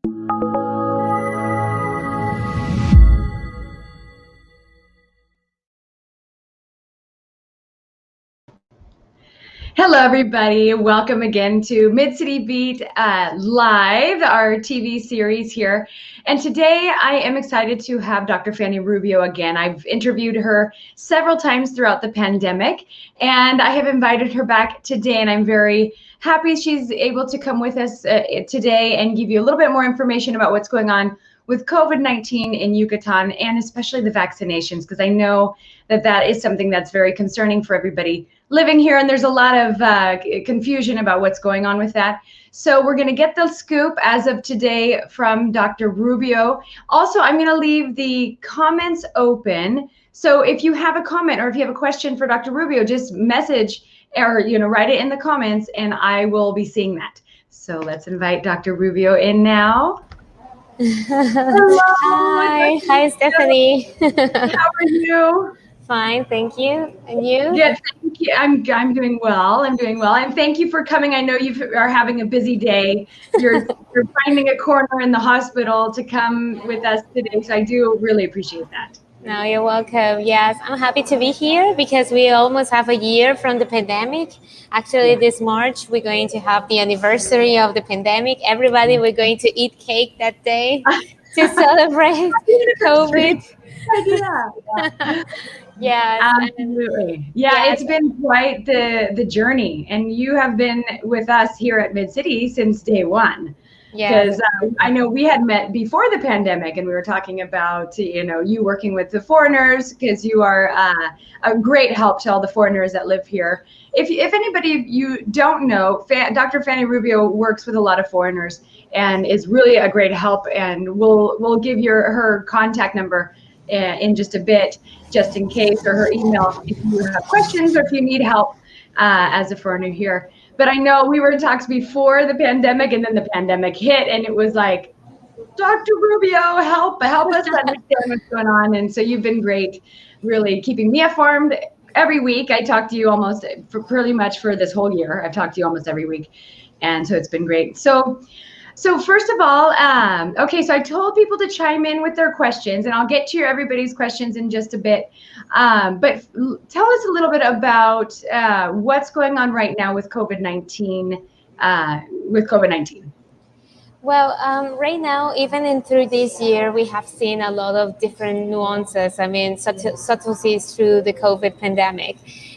Hello, everybody. Welcome again to CityBeat Live, our TV series here. And today I am excited to have Dr. Fani Rubio again. I've interviewed her several times throughout the pandemic, and I have invited her back today, and I'm very happy she's able to come with us today and give you a little bit more information about what's going on with COVID-19 in Yucatan, and especially the vaccinations, because I know that is something that's very concerning for everybody living here, and there's a lot of confusion about what's going on with that. So we're going to get the scoop as of today from Dr. Rubio. Also, I'm going to leave the comments open. So if you have a comment or if you have a question for Dr. Rubio, just message or write it in the comments, and I will be seeing that. So let's invite Dr. Rubio in now. Hello. Hi, Stephanie. How are you? Fine, thank you. And you? Good, thank you. I'm doing well. I'm doing well, and thank you for coming. I know you are having a busy day. You're finding a corner in the hospital to come with us today, so I do really appreciate that. No, you're welcome. Yes, I'm happy to be here because we almost have a year from the pandemic. Actually, this March, we're going to have the anniversary of the pandemic. Everybody, we're going to eat cake that day to celebrate COVID. Yes, absolutely. Yeah, it's been quite the journey, and you have been with us here at Mid-City since day one. Because I know we had met before the pandemic, and we were talking about you working with the foreigners, because you are a great help to all the foreigners that live here. If anybody you don't know, Dr. Fani Rubio works with a lot of foreigners and is really a great help, and we'll give her contact number in just a bit, just in case, or her email if you have questions or if you need help as a foreigner here. But I know we were in talks before the pandemic, and then the pandemic hit, and it was like, Dr. Rubio, help us understand what's going on. And so you've been great, really keeping me informed every week. I talk to you almost pretty much for this whole year. I've talked to you almost every week, and so it's been great. So first of all, okay, so I told people to chime in with their questions, and I'll get to everybody's questions in just a bit. But tell us a little bit about what's going on right now with COVID-19. Well, right now, even through this year, we have seen a lot of different nuances. I mean, subtleties through the COVID pandemic.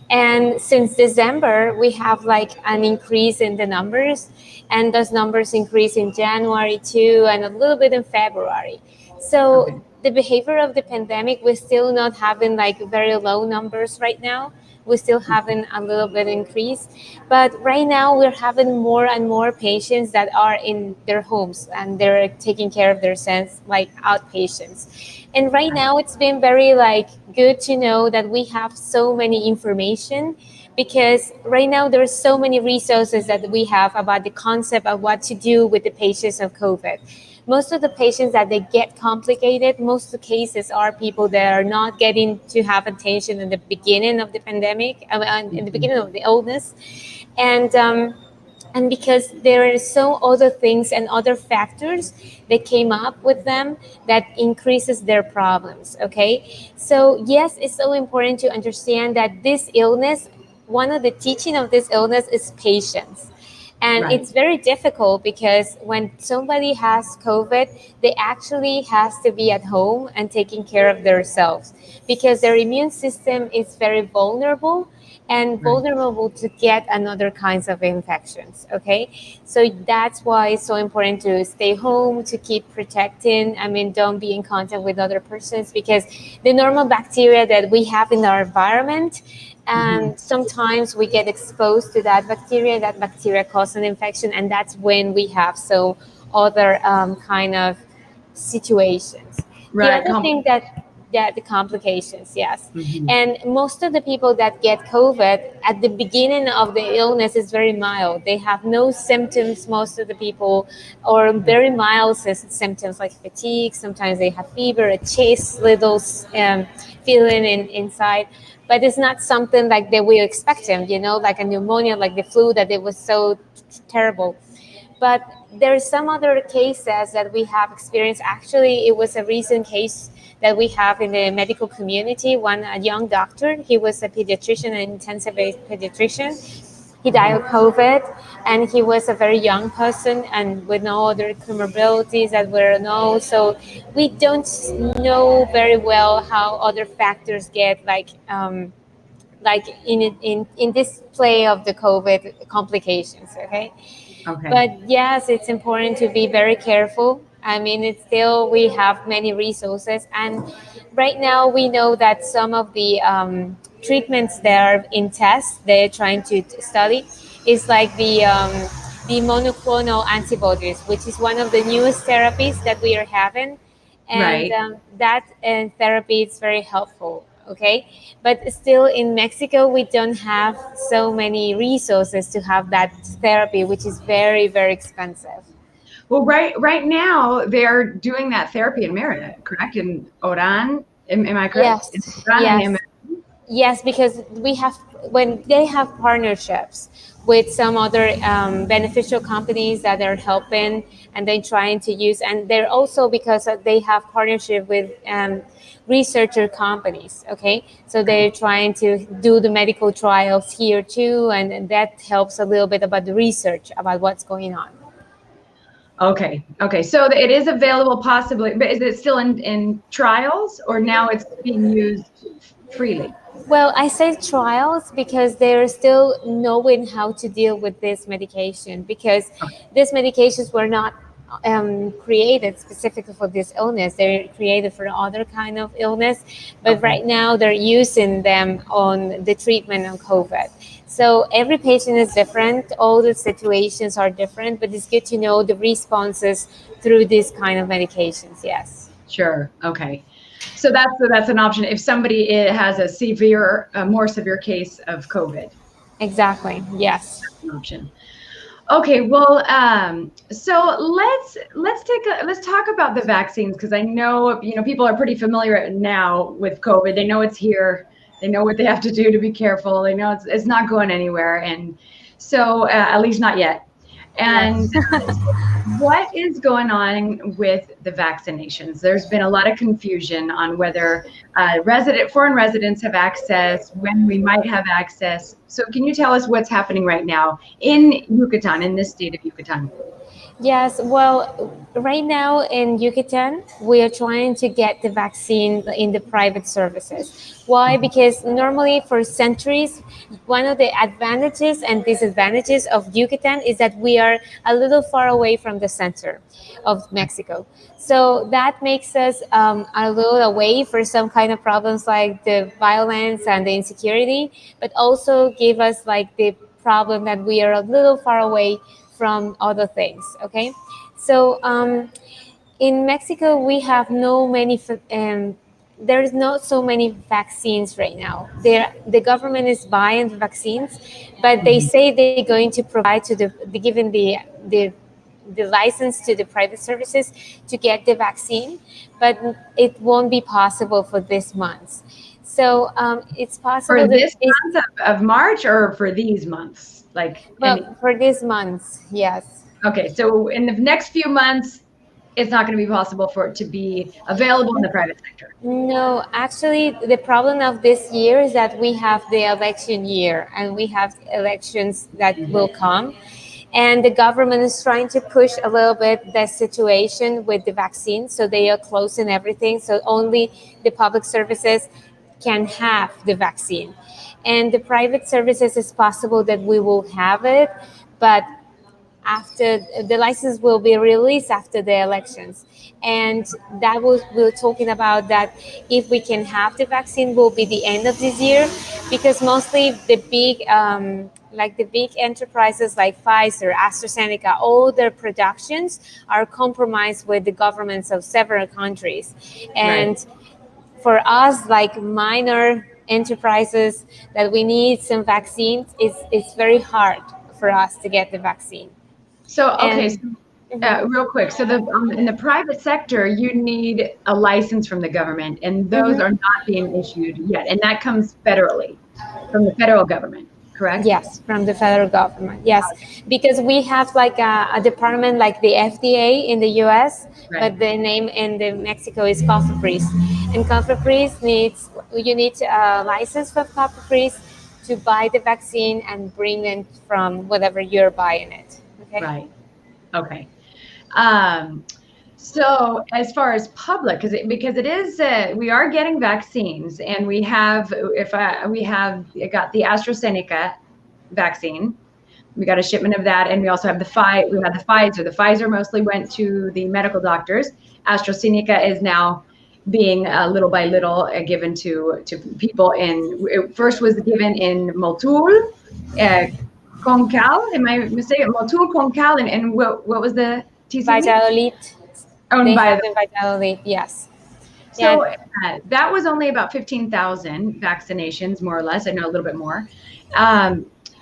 And since December, we have like an increase in the numbers, and those numbers increase in January too, and a little bit in February. So the behavior of the pandemic, we're still not having like very low numbers right now. We're still having a little bit increase, but right now we're having more and more patients that are in their homes and they're taking care of themselves like outpatients. And right now it's been very like good to know that we have so many information, because right now there are so many resources that we have about the concept of what to do with the patients of COVID. Most of the patients that they get complicated, most of the cases are people that are not getting to have attention in the beginning of the pandemic, in the beginning of the illness. And because there are so other things and other factors that came up with them that increases their problems, okay? So yes, it's so important to understand that this illness, one of the teaching of this illness is patience. And it's very difficult because when somebody has COVID, they actually has to be at home and taking care of themselves, because their immune system is very vulnerable and vulnerable to get another kinds of infections, okay? So that's why it's so important to stay home, to keep protecting. I mean, don't be in contact with other persons, because the normal bacteria that we have in our environment, and sometimes we get exposed to that bacteria causes an infection, and that's when we have so other kind of situations. The other thing the complications, yes. And most of the people that get COVID at the beginning of the illness is very mild. They have no symptoms, most of the people, or very mild symptoms like fatigue. Sometimes they have fever, a chest, little feeling inside. But it's not something like that we expect them, like a pneumonia, like the flu, that it was so terrible. But there's some other cases that we have experienced. Actually, it was a recent case that we have in the medical community. A young doctor, he was a pediatrician, an intensive pediatrician. He died of COVID, and he was a very young person and with no other comorbidities that were known. So we don't know very well how other factors get like in this play of the COVID complications. Okay. Okay. But yes, it's important to be very careful. I mean, it's still, we have many resources. And right now, we know that some of the treatments that are in tests, they're trying to study, is like the monoclonal antibodies, which is one of the newest therapies that we are having. And Right. that therapy is very helpful. Okay, but still in Mexico we don't have so many resources to have that therapy, which is very, very expensive. Well, right now they're doing that therapy in Merida, correct? In Oran, am I correct? In Yes, Oran yes, and yes, because we have, when they have partnerships with some other beneficial companies that are helping and they're trying to use, and they're also because they have partnership with researcher companies. Okay, so they're trying to do the medical trials here too, and that helps a little bit about the research about what's going on. Okay. Okay. So it is available possibly, but is it still in trials or now it's being used freely? Well, I say trials because they're still knowing how to deal with this medication, because these medications were not created specifically for this illness. They're created for other kind of illness, but Okay. right now they're using them on the treatment of COVID. So every patient is different. All the situations are different, but it's good to know the responses through these kind of medications. Yes. Sure. Okay. So that's an option if somebody has a more severe case of COVID. Exactly. Yes. An option. Okay, well, so let's talk about the vaccines, because I know people are pretty familiar now with COVID. They know it's here. They know what they have to do to be careful. They know it's not going anywhere, and so at least not yet. And Yes. what is going on with the vaccinations? There's been a lot of confusion on whether foreign residents have access, when we might have access. So can you tell us what's happening right now in Yucatan, in this state of Yucatan? Yes, well, right now in Yucatan, we are trying to get the vaccine in the private services. Why? Because normally for centuries, one of the advantages and disadvantages of Yucatan is that we are a little far away from the center of Mexico. So that makes us a little away for some kind of problems like the violence and the insecurity, but also give us like the problem that we are a little far away from other things. Okay, so in Mexico we have no many there's not so many vaccines right now. The government is buying the vaccines, but they say they're going to provide to given the license to the private services to get the vaccine, but it won't be possible for this month. So it's possible For that this month of March, or for these months? for this month, yes. Okay, so in the next few months, it's not going to be possible for it to be available in the private sector. No, actually, the problem of this year is that we have the election year and we have elections that will come. And the government is trying to push a little bit the situation with the vaccine. So they are closing everything. So only the public services can have the vaccine. And the private services, is possible that we will have it, but after the license will be released after the elections, and that was, we're talking about that if we can have the vaccine will be the end of this year, because mostly the big like the big enterprises like Pfizer, AstraZeneca, all their productions are compromised with the governments of several countries. And Right. for us, like minor enterprises that we need some vaccines, it's very hard for us to get the vaccine. So, okay, so And mhm, real quick. So in the private sector, you need a license from the government, and those mhm. are not being issued yet. And that comes federally from the federal government, correct? Yes, from the federal government. Yes, because we have like a department like the FDA in the U.S., Right. but the name in the Mexico is COFEPRIS, and COFEPRIS needs you need a license for COFEPRIS to buy the vaccine and bring it from whatever you're buying it. Okay. Right. Okay. Um, so as far as public, because it is, we are getting vaccines, and we have, we have got the AstraZeneca vaccine. We got a shipment of that, and we also have we had the Pfizer. The Pfizer mostly went to the medical doctors. AstraZeneca is now being little by little given to people. It first was given in Motul, Concal. Am I mistaken? Motul, Concal, and what was the TCV? Valladolid. Owned They by have in Valladolid. Yes. Yeah. So that was only about 15,000 vaccinations, more or less. I know a little bit more.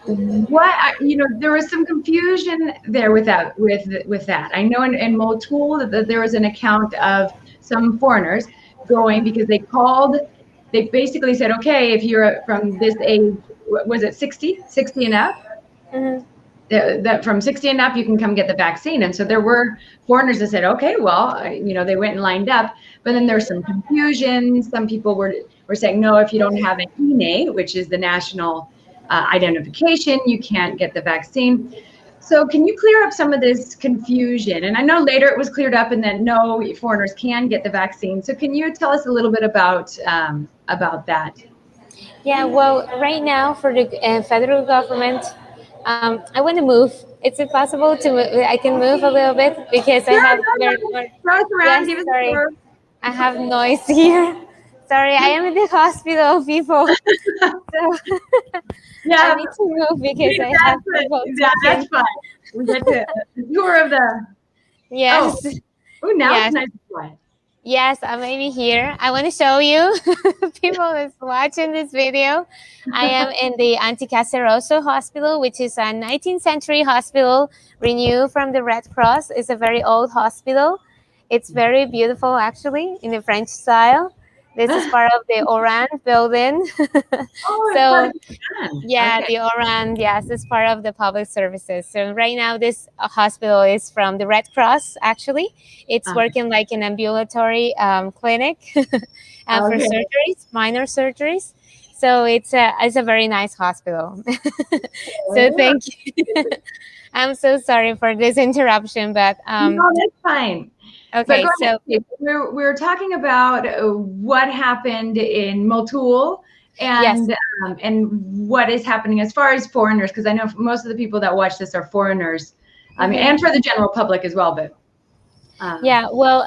There was some confusion there with that. I know in Motul that there was an account of some foreigners going because they basically said, okay, if you're from this age, was it 60 and up? Mm-hmm. That from 60 and up, you can come get the vaccine. And so there were foreigners that said, okay, well, they went and lined up, but then there's some confusion. Some people were saying, no, if you don't have an INE, which is the national identification, you can't get the vaccine. So can you clear up some of this confusion? And I know later it was cleared up and that no, foreigners can get the vaccine. So can you tell us a little bit about that? Yeah, well, right now for the federal government, I want to move. Is it possible to move? I can move a little bit because I have very yes, sorry. I have noise here. Sorry, I am in the hospital, people. So I need to move because I have people talking. Yeah, that's fine. We get to the tour of the. Yes. Oh, now yes. It's nice and quiet. Yes, I'm maybe here. I want to show you people that's watching this video. I am in the Anticaseroso Hospital, which is a 19th century hospital renewed from the Red Cross. It's a very old hospital. It's very beautiful, actually, in the French style. This is part of the Oran building. So, yeah, okay. The Oran, yes, it's part of the public services. So right now, this hospital is from the Red Cross, actually. It's working like an ambulatory clinic for surgeries, minor surgeries. So it's a very nice hospital. So thank you. I'm so sorry for this interruption, but no, that's fine. Okay, so we're talking about what happened in Motul and yes. And what is happening as far as foreigners, because I know most of the people that watch this are foreigners. I mean, and for the general public as well. But yeah, well,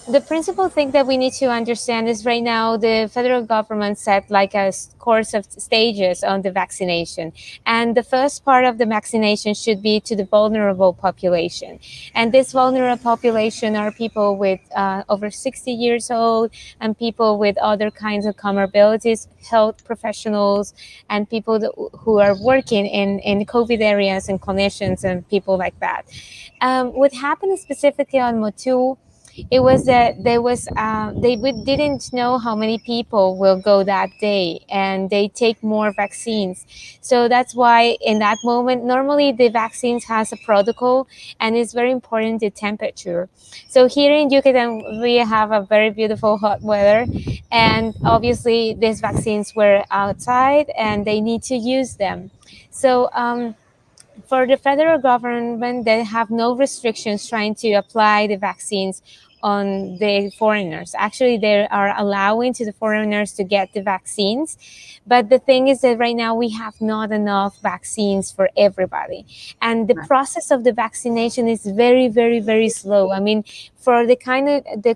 the principal thing that we need to understand is right now the federal government set like a course of stages on the vaccination. And the first part of the vaccination should be to the vulnerable population. And this vulnerable population are people with over 60 years old and people with other kinds of comorbidities, health professionals, and people who are working in COVID areas and clinicians and people like that. What happened specifically on Motul, it was that they didn't know how many people will go that day, and they take more vaccines. So that's why in that moment, normally the vaccines has a protocol, and it's very important the temperature. So here in Yucatan, we have a very beautiful hot weather, and obviously these vaccines were outside, and they need to use them. So for the federal government, they have no restrictions trying to apply the vaccines on the foreigners. Actually, they are allowing to the foreigners to get the vaccines. But the thing is that right now we have not enough vaccines for everybody. And the process of the vaccination is very, very, very slow. I mean, for the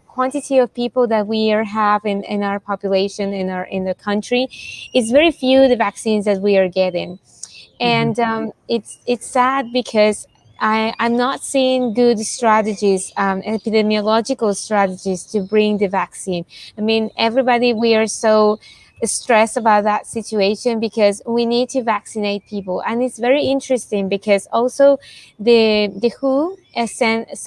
quantity of people that we have in our population, in the country, it's very few the vaccines that we are getting. And it's sad because I'm not seeing good strategies, epidemiological strategies to bring the vaccine. I mean, everybody, we are so stressed about that situation because we need to vaccinate people. And it's very interesting because also the WHO sent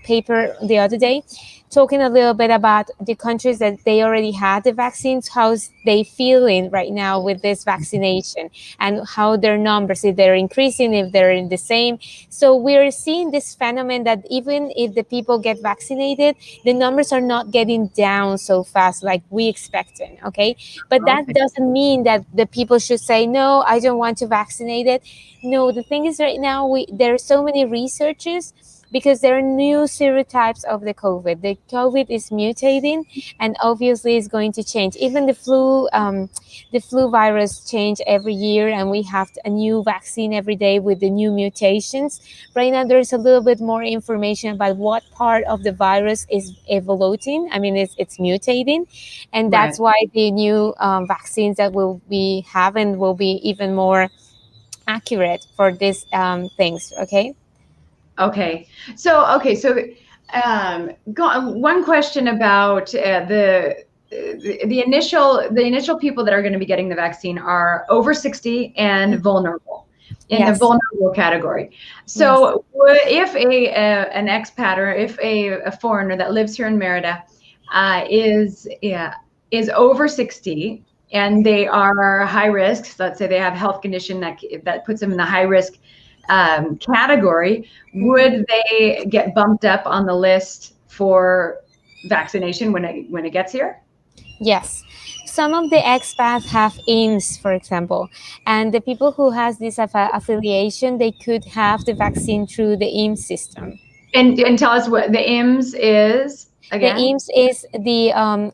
paper the other day, talking a little bit about the countries that they already had the vaccines, how's they feeling right now with this vaccination, and how their numbers, if they're increasing, if they're in the same. So we're seeing this phenomenon that even if the people get vaccinated, the numbers are not getting down so fast like we expected. Okay, but that Okay. doesn't mean that the people should say no, I don't want to vaccinate it. No, the thing is right now there are so many researchers, because there are new serotypes of the COVID. The COVID is mutating, and obviously it's going to change. Even the flu virus change every year, and we have a new vaccine every day with the new mutations. Right now, there's a little bit more information about what part of the virus is evolving. I mean, it's mutating, and Right. that's why the new vaccines that we'll be having will be even more accurate for these things. Okay. Okay. One question about the initial people that are going to be getting the vaccine are over 60 and vulnerable, in the Yes. vulnerable category. Yes. So if an expat, or if a foreigner that lives here in Merida is over 60 and they are high risk, so let's say they have health condition that puts them in the high risk category, would they get bumped up on the list for vaccination when it gets here? Yes. Some of the expats have IMSS, for example, and the people who has this affiliation, they could have the vaccine through the IMSS system. And tell us what the IMSS is The again. IMSS is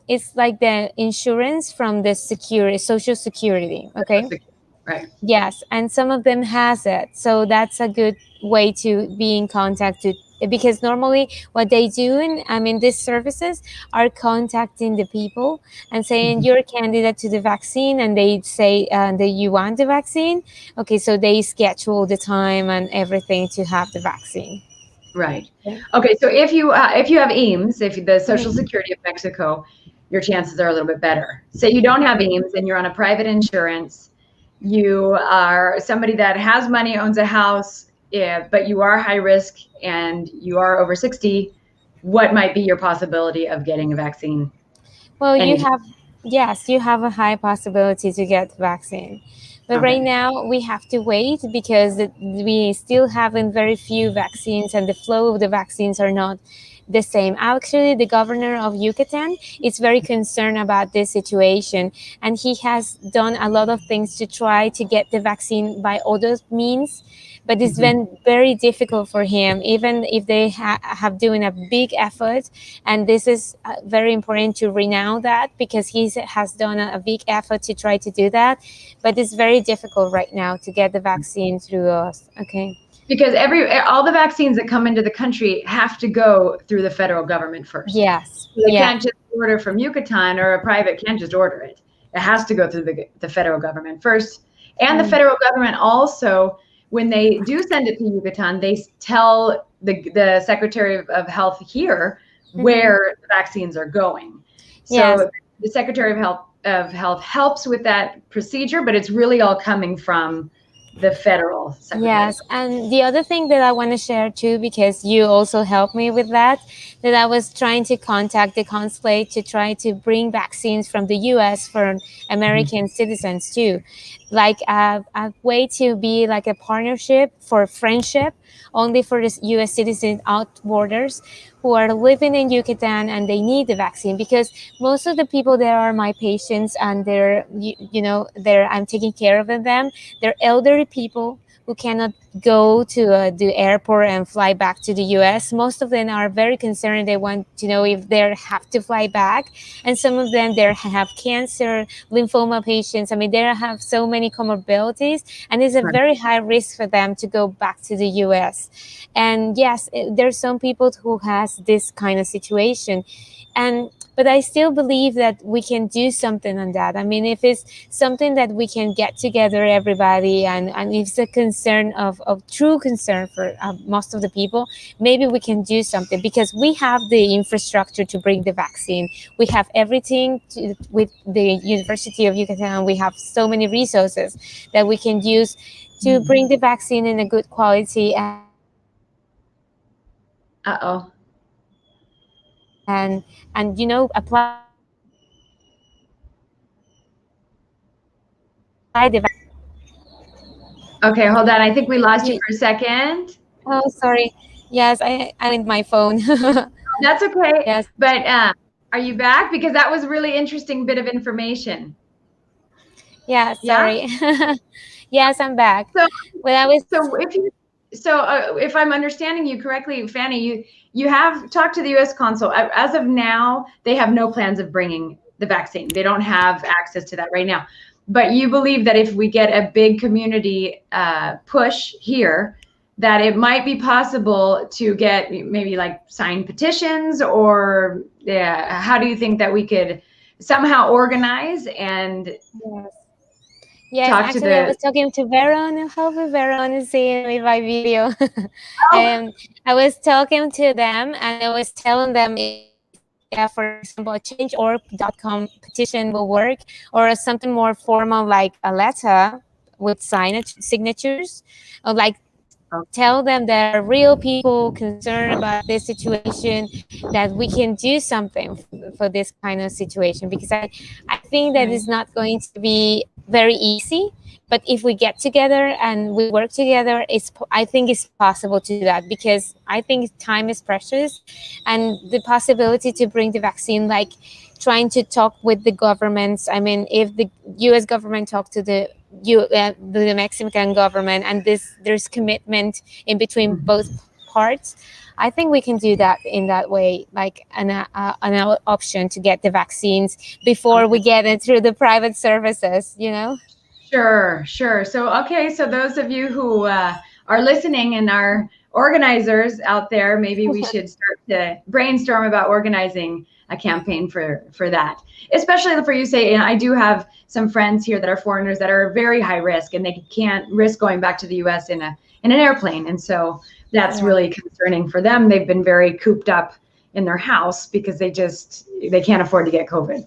it's like the insurance from the social security. Okay. Right. Yes, and some of them has it, so that's a good way to be in contact to, because normally what they do, in I mean these services are contacting the people and saying you're a candidate to the vaccine, and they say that you want the vaccine. Okay, so they schedule the time and everything to have the vaccine. Right. Yeah. Okay. So if you have EAMS, if the Social Mhm. Security of Mexico, your chances are a little bit better. Say you don't have EAMS and you're on a private insurance, you are somebody that has money, owns a house, but you are high risk and you are over 60. What might be your possibility of getting a vaccine? Well, you Any? have, yes, you have a high possibility to get the vaccine. But right Okay. now we have to wait because we still haven't very few vaccines, and the flow of the vaccines are not the same. Actually, the governor of Yucatan is very concerned about this situation, and he has done a lot of things to try to get the vaccine by other means, but it's Mhm. been very difficult for him, even if they have doing a big effort. And this is very important to renown that, because he has done a big effort to try to do that, but it's very difficult right now to get the vaccine through us. Okay. Because all the vaccines that come into the country have to go through the federal government first. Yes. So they Yeah. can't just order from Yucatan, or a private can't just order it. It has to go through the federal government first. And the Mm. federal government also, when they do send it to Yucatan, they tell the Secretary of Health here Mhm. where the vaccines are going. Yes. So the Secretary of Health helps with that procedure, but it's really all coming from the federal Secretary of Yes, and the other thing that I want to share too, because you also helped me with that, that I was trying to contact the consulate to try to bring vaccines from the U.S. for Health. American citizens too, like a way to be like a partnership for friendship, only for the U.S. citizens out borders who are living in Yucatan and they need the vaccine, because most of the people there are my patients, and they're I'm taking care of them. They're elderly people who cannot go to the airport and fly back to the US. Most of them are very concerned. They want to know if they have to fly back. And some of them, they have cancer, lymphoma patients. I mean, they have so many comorbidities, and it's a Right. very high risk for them to go back to the US. And yes, there's some people who has this kind of situation. And but I still believe that we can do something on that. I mean, if it's something that we can get together, everybody, and it's a concern of true concern for most of the people, maybe we can do something, because we have the infrastructure to bring the vaccine. We have everything with the University of Yucatan. We have so many resources that we can use to bring the vaccine in a good quality. And Uh-oh. and apply the vaccine. Okay, hold on. I think we lost you for a second. Oh, sorry. Yes, I with my phone. That's okay. Yes. But are you back? Because that was a really interesting bit of information. Yeah, Yeah? sorry. Yes, I'm back. So, Well, I was. if I'm understanding you correctly, Fani, you have talked to the U.S. consul. As of now, they have no plans of bringing the vaccine. They don't have access to that right now. But you believe that if we get a big community push here, that it might be possible to get maybe like signed petitions, or how do you think that we could somehow organize and Yes. Yes, talk to actually, I the was talking to Veron, and hopefully Veron is seeing me by video. oh, I was talking to them, and I was telling them if, for example, a change.org.com petition will work, or something more formal like a letter with signatures, or like tell them there are real people concerned about this situation, that we can do something for this kind of situation, because I think that right. it's not going to be very easy, but if we get together and we work together, I think it's possible to do that, because I think time is precious, and the possibility to bring the vaccine, like trying to talk with the governments. I mean, if the US government talk to the Mexican government, and there's commitment in between both parts, I think we can do that in that way, like an option to get the vaccines before we get it through the private services. Sure, sure. So, okay, so those of you who are listening and are organizers out there, maybe we should start to brainstorm about organizing a campaign for that. Especially for you say, and I do have some friends here that are foreigners that are very high risk, and they can't risk going back to the US in an airplane. And so that's really concerning for them. They've been very cooped up in their house because they can't afford to get COVID.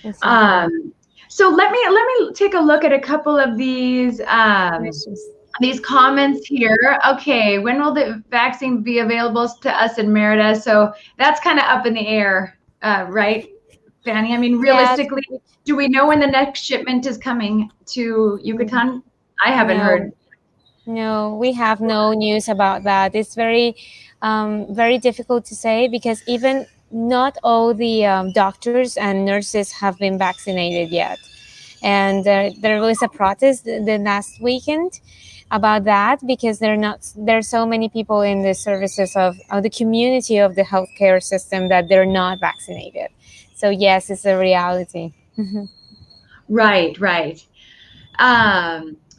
Exactly. So let me take a look at a couple of these comments here. Okay, when will the vaccine be available to us in Merida? So that's kind of up in the air, right, Fani? I mean, realistically, do we know when the next shipment is coming to Yucatan? I haven't heard. No, we have no news about that. It's very, very difficult to say, because even not all the doctors and nurses have been vaccinated yet. And there was a protest the last weekend about that, because there's so many people in the services of the community of the healthcare system that they're not vaccinated. So yes, it's a reality. Right.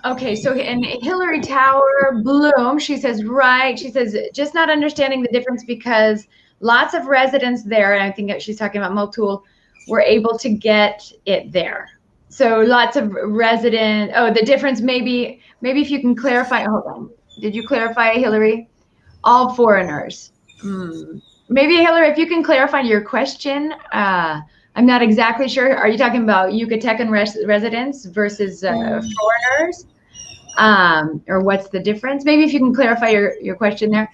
Okay, so and Hillary Tower Bloom, she says, right. She says, just not understanding the difference because lots of residents there, and I think she's talking about Motul, were able to get it there. So lots of the difference, maybe if you can clarify, hold on. Did you clarify, Hillary? All foreigners. Maybe, Hillary, if you can clarify your question, I'm not exactly sure. Are you talking about Yucatecan residents versus foreigners? Or what's the difference? Maybe if you can clarify your question there.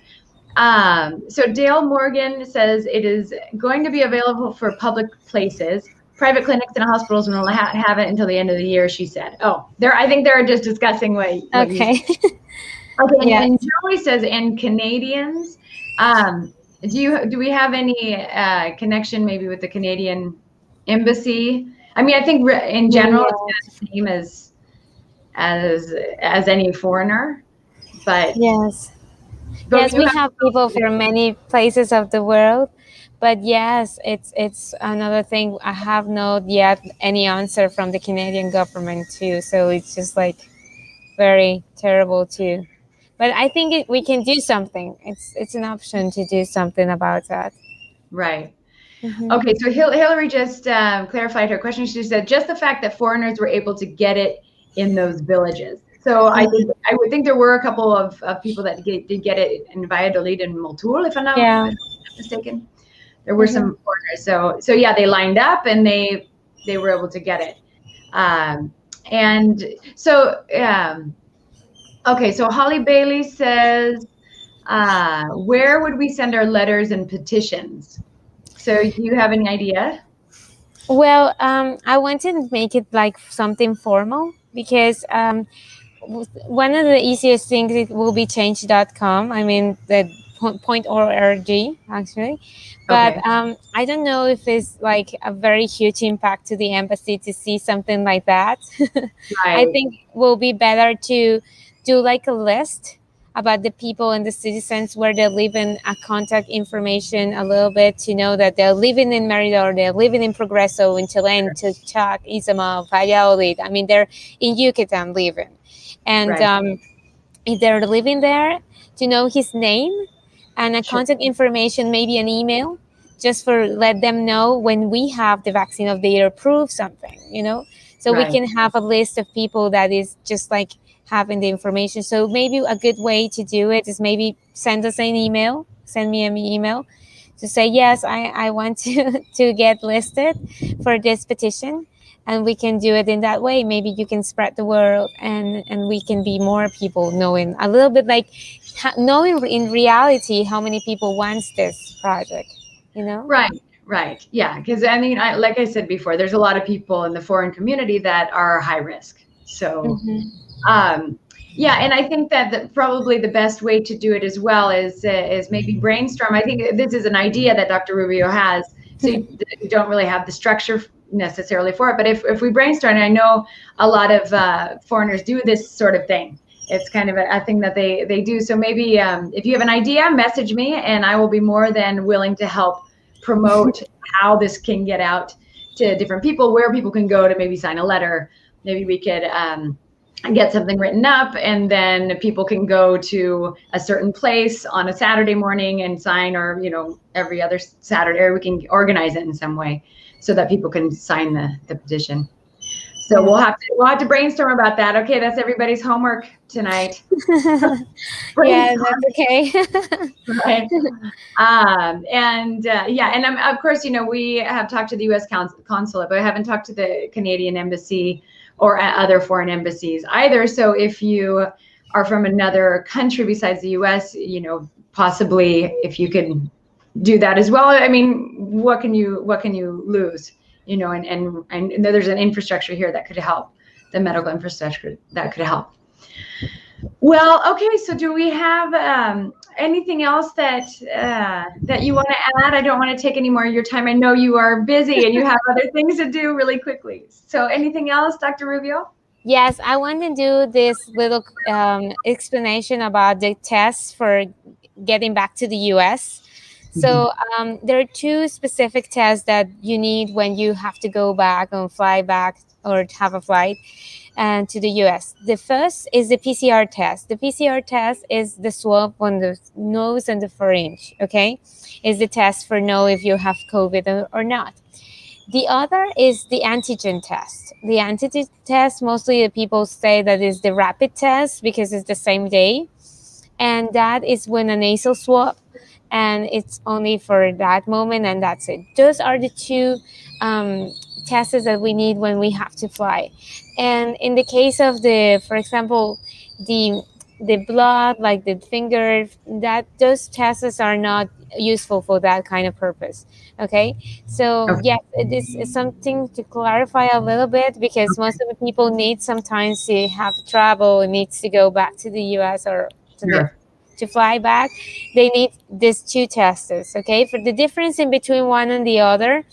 So Dale Morgan says it is going to be available for public places. Private clinics and hospitals will have it until the end of the year, she said. Oh, I think they're just discussing what Okay. you said. Okay, and Joey says, and Canadians, do we have any connection maybe with the Canadian embassy? I mean, I think in general it's the same as any foreigner, but yes, we have people from many places of the world, but yes, it's another thing. I have not yet any answer from the Canadian government too, so it's just like very terrible too. But I think we can do something. It's an option to do something about that. Right. Okay, so Hillary just clarified her question. She said just the fact that foreigners were able to get it in those villages. So I would think there were a couple of people that did get it in Valladolid and Motul, if I'm not mistaken. There were some foreigners. So yeah, they lined up and they were able to get it. And so okay, so Holly Bailey says, where would we send our letters and petitions? So do you have any idea? Well, I want to make it like something formal because one of the easiest things it will be change.com. I mean the .org actually, but Okay. I don't know if it's like a very huge impact to the embassy to see something like that. I Right. think will be better to do like a list about the people and the citizens where they live in, a contact information a little bit to know that they're living in Merida or they're living in Progreso, in Chilean, Tuchac, Izamal, Valladolid. I mean, they're in Yucatan living. And Right. if they're living there, to know his name and a Sure. contact information, maybe an email, just for let them know when we have the vaccine of the year approved something, so we Right. can have a list of people that is just like having the information. So maybe a good way to do it is maybe send us an email, send me an email to say, yes, I want to get listed for this petition, and we can do it in that way. Maybe you can spread the word, and we can be more people knowing a little bit, like knowing in reality how many people wants this project. Right. Right. Yeah. Because I mean, like I said before, there's a lot of people in the foreign community that are high risk. So, um, yeah, and I think that probably the best way to do it as well is maybe brainstorm. I think this is an idea that Dr. Rubio has. So you don't really have the structure necessarily for it, but if we brainstorm, and I know a lot of foreigners do this sort of thing. It's kind of a thing that they do. So maybe if you have an idea, message me, and I will be more than willing to help promote how this can get out to different people, where people can go to maybe sign a letter. Maybe we could get something written up, and then people can go to a certain place on a Saturday morning and sign, or every other Saturday, or we can organize it in some way so that people can sign the petition. So we'll have to brainstorm about that. Okay, that's everybody's homework tonight. Yeah, that's okay. Right. And of course, we have talked to the U.S. consulate, but I haven't talked to the Canadian embassy or other foreign embassies either. So if you are from another country besides the U.S., possibly if you can do that as well. I mean, what can you lose? And there's an infrastructure here that could help, the medical infrastructure that could help. Well, okay. So do we have anything else that you want to add? I don't want to take any more of your time. I know you are busy and you have other things to do really quickly. So anything else, Dr. Rubio? Yes, I want to do this little explanation about the tests for getting back to the US. So there are two specific tests that you need when you have to go back and fly back or have a flight and to the US. The first is the PCR test. The PCR test is the swab on the nose and the pharynx, okay? Is the test for know if you have COVID or not. The other is the antigen test. The antigen test, mostly the people say that is the rapid test because it's the same day. And that is when a nasal swab, and it's only for that moment, and that's it. Those are the two tests that we need when we have to fly. And in the case of for example, the blood, like the finger, that those tests are not useful for that kind of purpose. Okay, so Okay. yes, it is something to clarify a little bit, because most of the people need sometimes to have travel and needs to go back to the US or to fly back. They need these two tests. Okay, for the difference in between one and the other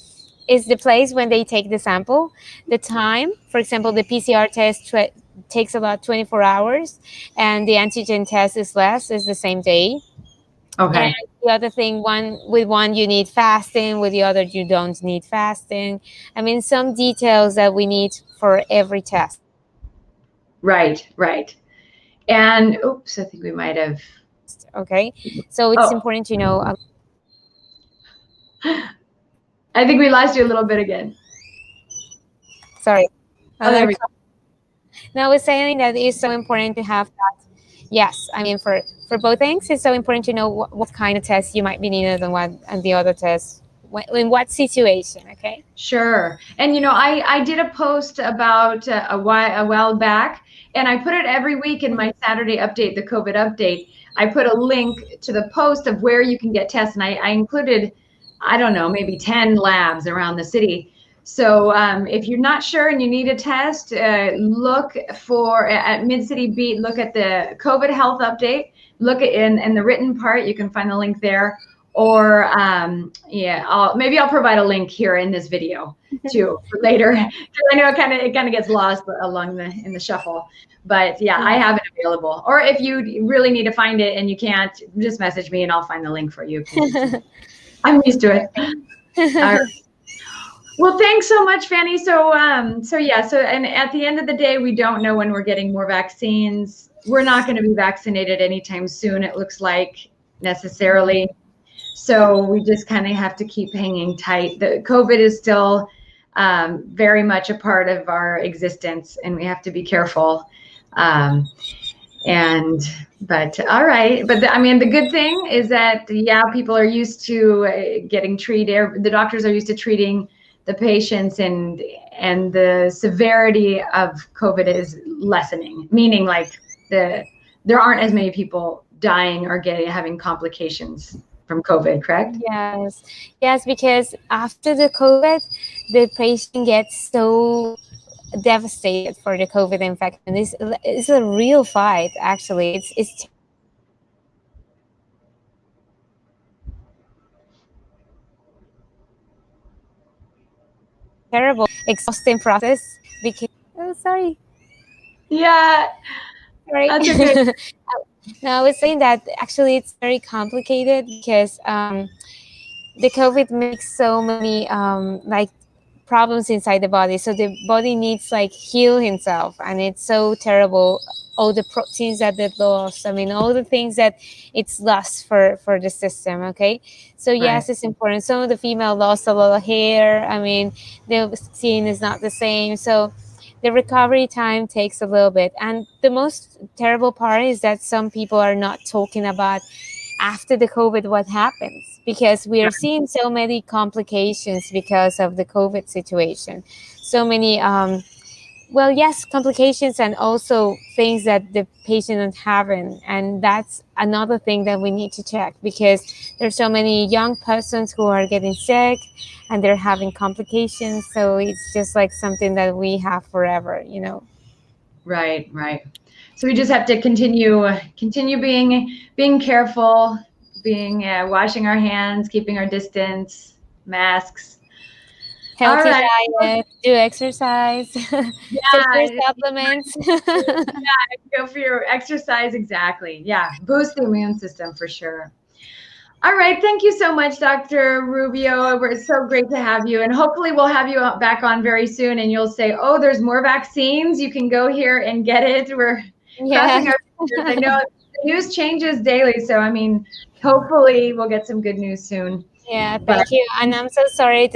is the place when they take the sample, the time. For example, the PCR test takes about 24 hours, and the antigen test is less, is the same day. Okay. And the other thing, one you need fasting, with the other you don't need fasting. I mean, some details that we need for every test. Right. And oops, I think we might have. Okay, so it's important to know. I think we lost you a little bit again. Sorry. There we go. Now, I was saying that it's so important to have that. Yes, I mean, for both things, it's so important to know what kind of test you might be needed and the other test. In what situation, okay? Sure. And I did a post about a while back, and I put it every week in my Saturday update, the COVID update, I put a link to the post of where you can get tests. And I included, I don't know, maybe 10 labs around the city. So if you're not sure and you need a test, look for at Mid-City Beat, look at the COVID health update, look at in the written part, you can find the link there. Or maybe I'll provide a link here in this video too for later, because I know it kind of gets lost along in the shuffle. But yeah, I have it available. Or if you really need to find it and you can't, just message me and I'll find the link for you. I'm used to it. All right. Well, thanks so much, Fani. So and at the end of the day, we don't know when we're getting more vaccines. We're not going to be vaccinated anytime soon, it looks like, necessarily. So we just kind of have to keep hanging tight. The COVID is still very much a part of our existence, and we have to be careful. But all right. But I mean, the good thing is that, people are used to getting treated. The doctors are used to treating the patients, and the severity of COVID is lessening, meaning like there aren't as many people dying or having complications from COVID, correct? Yes, because after the COVID, the patient gets so devastated for the COVID infection. It's a real fight, actually. It's terrible, exhausting process because sorry. Yeah. Right. That's okay. No, I was saying that actually it's very complicated because the COVID makes so many like problems inside the body. So the body needs like heal himself, and it's so terrible. All the proteins that it lost. I mean, all the things that it's lost for the system. Okay, so yes, it's important. Some of the female lost a lot of hair. I mean, the skin is not the same. So the recovery time takes a little bit. And the most terrible part is that some people are not talking about after the COVID what happens, because we are seeing so many complications because of the COVID situation. So many, complications, and also things that the patient is having. And that's another thing that we need to check, because there's so many young persons who are getting sick and they're having complications. So it's just like something that we have forever, Right. So we just have to continue being careful, washing our hands, keeping our distance, masks, healthy diet, do exercise, take your supplements. Go for your exercise. Exactly. Yeah, boost the immune system for sure. All right. Thank you so much, Dr. Rubio. It's so great to have you. And hopefully we'll have you back on very soon, and you'll say, oh, there's more vaccines. You can go here and get it. We're crossing our fingers. I know the news changes daily. So, I mean, hopefully we'll get some good news soon. Yeah, thank you. And I'm so sorry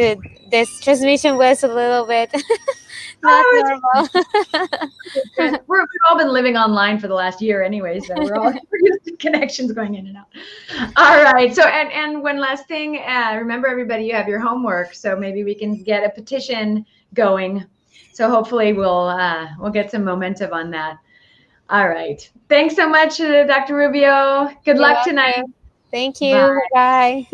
this transmission was a little bit not normal. We've all been living online for the last year anyway, so we're used to connections going in and out. All right. So, and one last thing, remember everybody, you have your homework. So maybe we can get a petition going. So hopefully we'll get some momentum on that. All right. Thanks so much, Dr. Rubio. Good luck tonight. Thank you. Bye.